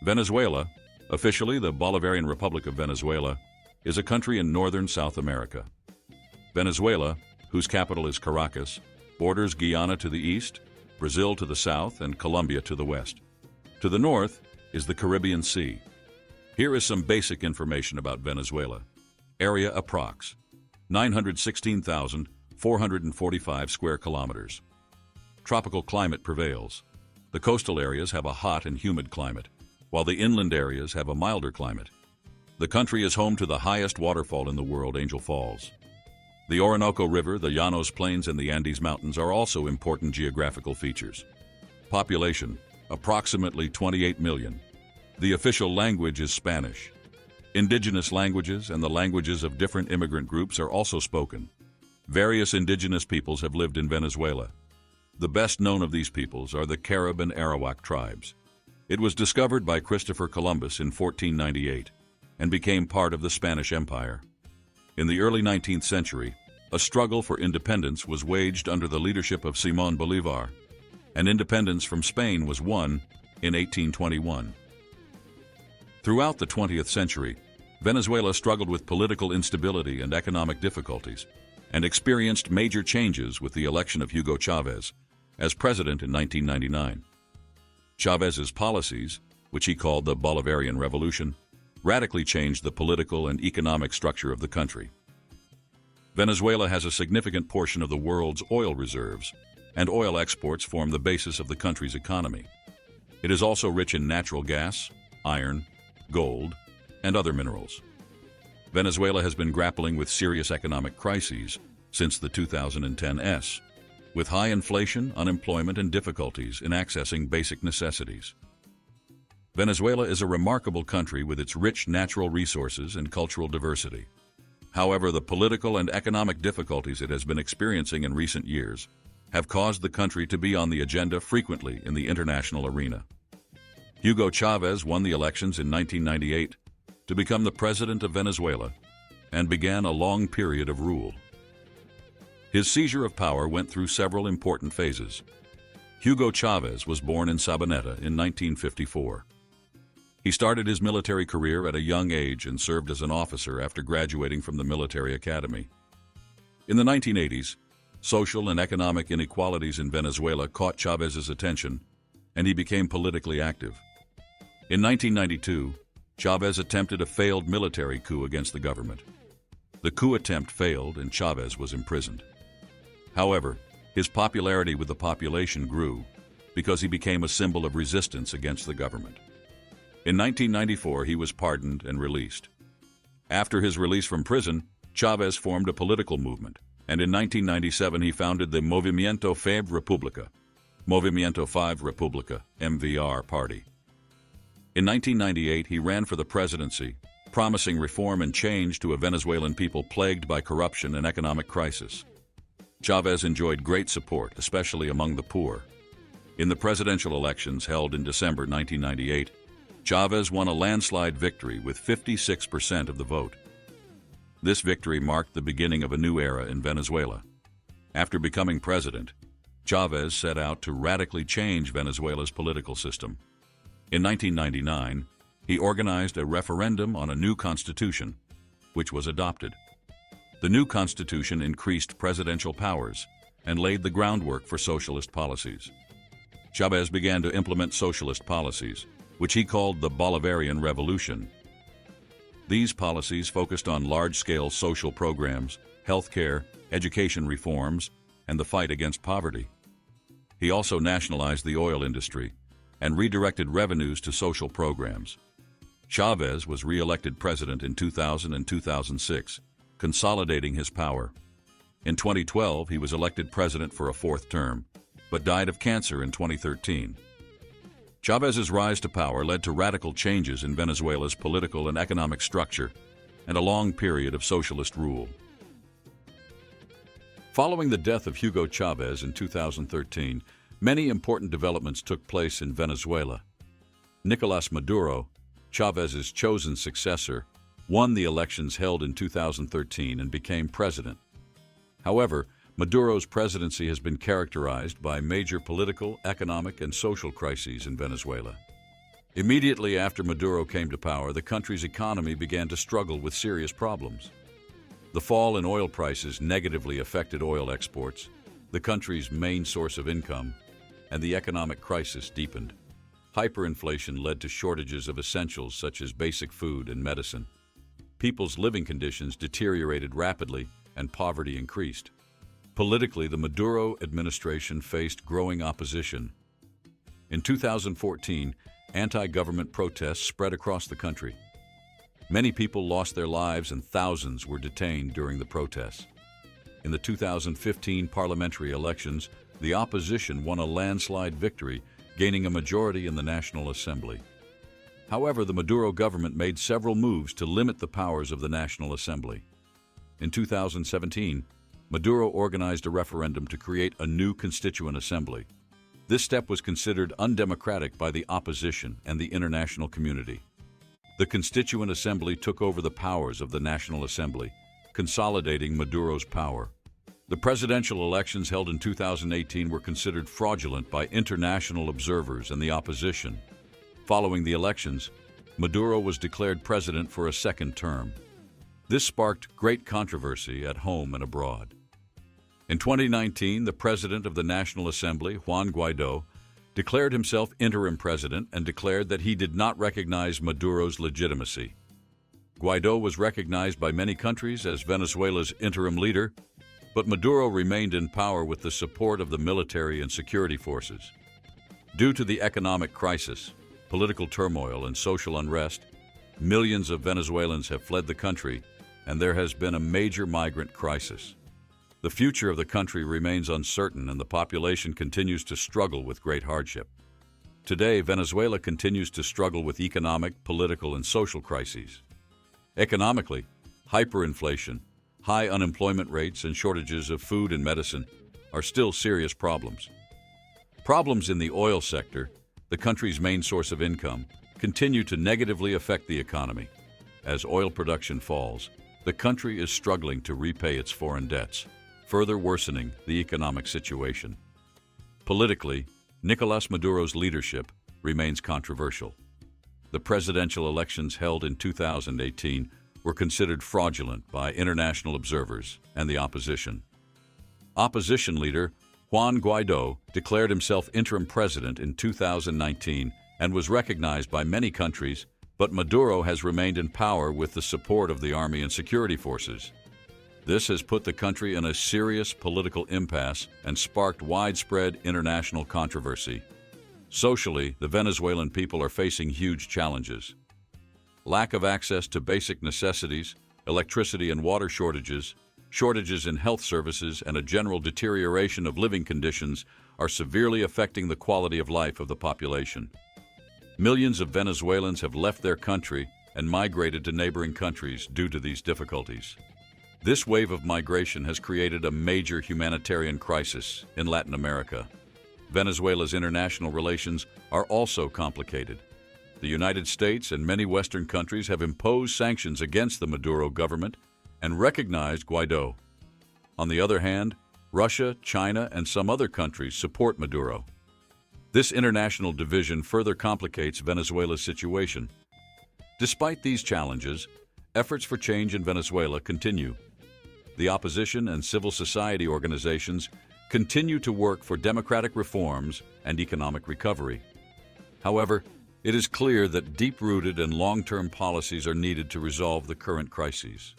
Venezuela, officially the Bolivarian Republic of Venezuela, is a country in northern South America. Venezuela, whose capital is Caracas, borders Guyana to the east, Brazil to the south, and Colombia to the west. To the north is the Caribbean Sea. Here is some basic information about Venezuela. Area approx. 916,445 square kilometers. Tropical climate prevails. The coastal areas have a hot and humid climate, while the inland areas have a milder climate. The country is home to the highest waterfall in the world, Angel Falls. The Orinoco River, the Llanos Plains, and the Andes Mountains are also important geographical features. Population, approximately 28 million. The official language is Spanish. Indigenous languages and the languages of different immigrant groups are also spoken. Various indigenous peoples have lived in Venezuela. The best known of these peoples are the Carib and Arawak tribes. It was discovered by Christopher Columbus in 1498 and became part of the Spanish Empire. In the early 19th century, a struggle for independence was waged under the leadership of Simón Bolívar, and independence from Spain was won in 1821. Throughout the 20th century, Venezuela struggled with political instability and economic difficulties, and experienced major changes with the election of Hugo Chávez as president in 1999. Chávez's policies, which he called the Bolivarian Revolution, radically changed the political and economic structure of the country. Venezuela has a significant portion of the world's oil reserves, and oil exports form the basis of the country's economy. It is also rich in natural gas, iron, gold, and other minerals. Venezuela has been grappling with serious economic crises since the 2010s, with high inflation, unemployment, and difficulties in accessing basic necessities. Venezuela is a remarkable country with its rich natural resources and cultural diversity. However, the political and economic difficulties it has been experiencing in recent years have caused the country to be on the agenda frequently in the international arena. Hugo Chávez won the elections in 1998 to become the president of Venezuela and began a long period of rule. His seizure of power went through several important phases. Hugo Chávez was born in Sabaneta in 1954. He started his military career at a young age and served as an officer after graduating from the military academy. In the 1980s, social and economic inequalities in Venezuela caught Chávez's attention, and he became politically active. In 1992, Chávez attempted a failed military coup against the government. The coup attempt failed and Chávez was imprisoned. However, his popularity with the population grew because he became a symbol of resistance against the government. In 1994, he was pardoned and released. After his release from prison, Chávez formed a political movement, and in 1997 he founded the Movimiento 5 República, MVR party. In 1998, he ran for the presidency, promising reform and change to a Venezuelan people plagued by corruption and economic crisis. Chávez enjoyed great support, especially among the poor. In the presidential elections held in December 1998, Chávez won a landslide victory with 56% of the vote. This victory marked the beginning of a new era in Venezuela. After becoming president, Chávez set out to radically change Venezuela's political system. In 1999, he organized a referendum on a new constitution, which was adopted. The new constitution increased presidential powers and laid the groundwork for socialist policies. Chávez began to implement socialist policies, which he called the Bolivarian Revolution. These policies focused on large-scale social programs, healthcare, education reforms, and the fight against poverty. He also nationalized the oil industry and redirected revenues to social programs. Chávez was re-elected president in 2000 and 2006, consolidating his power. In 2012, he was elected president for a fourth term, but died of cancer in 2013. Chávez's rise to power led to radical changes in Venezuela's political and economic structure and a long period of socialist rule. Following the death of Hugo Chávez in 2013, many important developments took place in Venezuela. Nicolás Maduro, Chávez's chosen successor, won the elections held in 2013 and became president. However, Maduro's presidency has been characterized by major political, economic, and social crises in Venezuela. Immediately after Maduro came to power, the country's economy began to struggle with serious problems. The fall in oil prices negatively affected oil exports, the country's main source of income, and the economic crisis deepened. Hyperinflation led to shortages of essentials such as basic food and medicine. People's living conditions deteriorated rapidly and poverty increased. Politically, the Maduro administration faced growing opposition. In 2014, anti-government protests spread across the country. Many people lost their lives and thousands were detained during the protests. In the 2015 parliamentary elections, the opposition won a landslide victory, gaining a majority in the National Assembly. However, the Maduro government made several moves to limit the powers of the National Assembly. In 2017, Maduro organized a referendum to create a new constituent assembly. This step was considered undemocratic by the opposition and the international community. The Constituent Assembly took over the powers of the National Assembly, consolidating Maduro's power. The presidential elections held in 2018 were considered fraudulent by international observers and the opposition. Following the elections, Maduro was declared president for a second term. This sparked great controversy at home and abroad. In 2019, the president of the National Assembly, Juan Guaidó, declared himself interim president and declared that he did not recognize Maduro's legitimacy. Guaidó was recognized by many countries as Venezuela's interim leader, but Maduro remained in power with the support of the military and security forces. Due to the economic crisis, political turmoil, and social unrest, millions of Venezuelans have fled the country, and there has been a major migrant crisis. The future of the country remains uncertain, and the population continues to struggle with great hardship. Today, Venezuela continues to struggle with economic, political, and social crises. Economically, hyperinflation, high unemployment rates, and shortages of food and medicine are still serious problems. Problems in the oil sector, the country's main source of income, continue to negatively affect the economy. As oil production falls, the country is struggling to repay its foreign debts, further worsening the economic situation. Politically, Nicolás Maduro's leadership remains controversial. The presidential elections held in 2018 were considered fraudulent by international observers and the opposition. Opposition leader Juan Guaidó declared himself interim president in 2019 and was recognized by many countries, but Maduro has remained in power with the support of the army and security forces. This has put the country in a serious political impasse and sparked widespread international controversy. Socially, the Venezuelan people are facing huge challenges. Lack of access to basic necessities, electricity and water shortages, shortages in health services, and a general deterioration of living conditions are severely affecting the quality of life of the population. Millions of Venezuelans have left their country and migrated to neighboring countries due to these difficulties. This wave of migration has created a major humanitarian crisis in Latin America. Venezuela's international relations are also complicated. The United States and many Western countries have imposed sanctions against the Maduro government and recognized Guaidó. On the other hand, Russia, China, and some other countries support Maduro. This international division further complicates Venezuela's situation. Despite these challenges, efforts for change in Venezuela continue. The opposition and civil society organizations continue to work for democratic reforms and economic recovery. However, it is clear that deep-rooted and long-term policies are needed to resolve the current crises.